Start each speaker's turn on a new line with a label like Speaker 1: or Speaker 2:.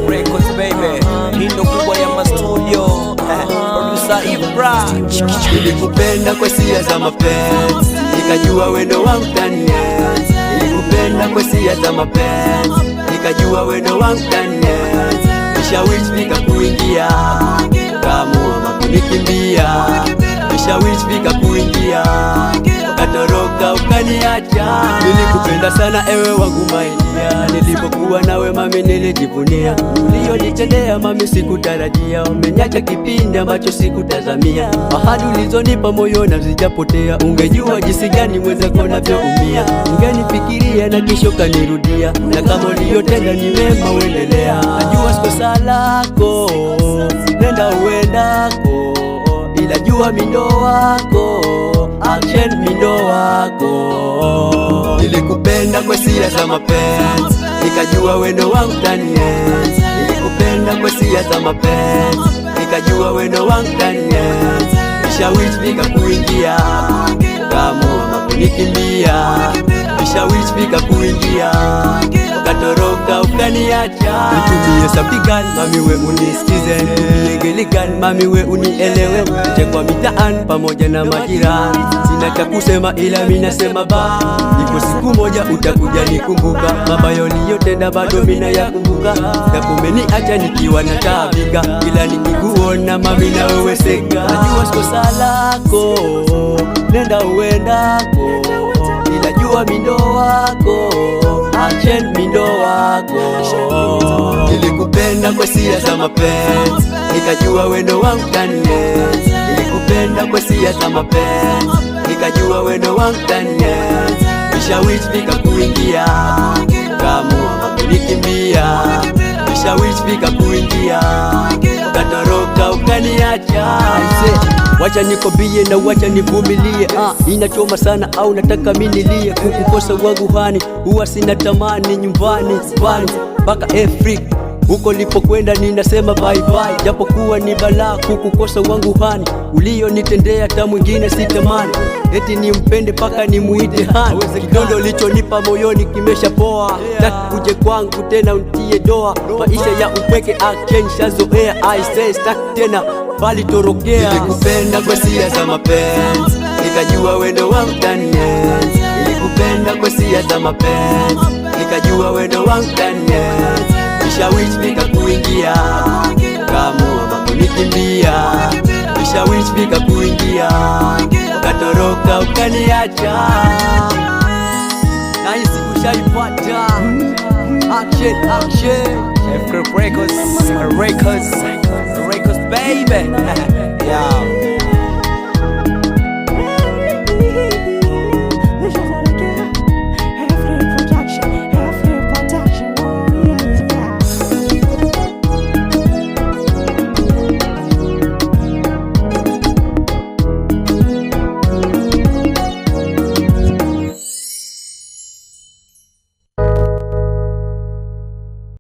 Speaker 1: Records baby, hindo kubwa ya mastudio. Producer Ibra.
Speaker 2: Nilikupenda kwa hisia za mapenzi, nikajua wendo wangu ndani. Nilikupenda kwa hisia za mapenzi, nikajua wendo wangu ndani. Nishawishi nikakuingia, kaamua kunikimbia. Nishawishi nikakuingia, ukatoroka ukaniacha. Nilikupenda sana ewe wangu maidia, nilipokuwa nawe mami nilijivunia. Ulionitendea mami sikutarajia, umeniacha kipindi ambacho sikutazamia. Ahadi ulizonipa moyoni hazijapotea, ungejua jinsi gani mwenzako navyoumia. Ungenifikiria na kisha ukanirudia, na kama uliyotenda ni mema uendelea. Najua siko salako, nenda uendako, ila jua mindo wako, action mindo wako. Nilikupenda kwa hisia za mapenzi, nikajua wendo wangu ndani. Nilikupenda kwa hisia za mapenzi, nikajua wendo wangu ndani. Nishawishi nikakuingia, kaamua kunikimbia. Nishawishi nikakuingia, ukatoroka ukaniacha. Nitumie sauti gani mami we unisikize, nitumie ngeli gani mami we unielewe. Nichekwa mitaani pamoja na majirani, sina cha kusema ila mimi nasema ba. Iko siku moja utakuja nikumbuka, mabaya uliyotenda bado mimi nayakumbuka. Na umeniacha nikiwa nataabika, ila nikikuona mami na wewe seka. Najua siko salako, nenda uendako, ila jua mindo wako, action mindo wako. Nilikupenda kwa hisia za mapenzi, nikajua wendo wangu ndani. Nilikupenda kwa hisia za mapenzi, nikajua wendo wangu ndani. Nishawishi nikakuingia, kaamua kunikimbia. Nishawishi nikakuingia, ukatoroka ukaniacha. Wacha nikobie na wacha nivumilie, inachoma sana au nataka mimi nilie. Kukukosa wangu hani, huwa sina tamani. Nyumbani bali mpaka Afrika, huko lipokwenda ninasema bye bye. Japokuwa ni balaa kukukosa wangu hani, ulionitendea hata mwingine sitamani. Eti nimpende paka nimuite hani, kidondo lichonipa moyoni kimesha poa. Taki uje kwangu tena untie doa, maisha ya upweke shazoea. I say stuck tena bali torokea. Nilikupenda kwa hisia za mapenzi, nikajua wendo wangu ndani. Nilikupenda kwa hisia za mapenzi, nikajua wendo wangu ndani. Nishawishi nikakuingia, kaamua kunikimbia. Nishawishi nikakuingia, ukatoroka ukaniacha. Na hisi ushaipata action.
Speaker 1: Records baby. Yeah.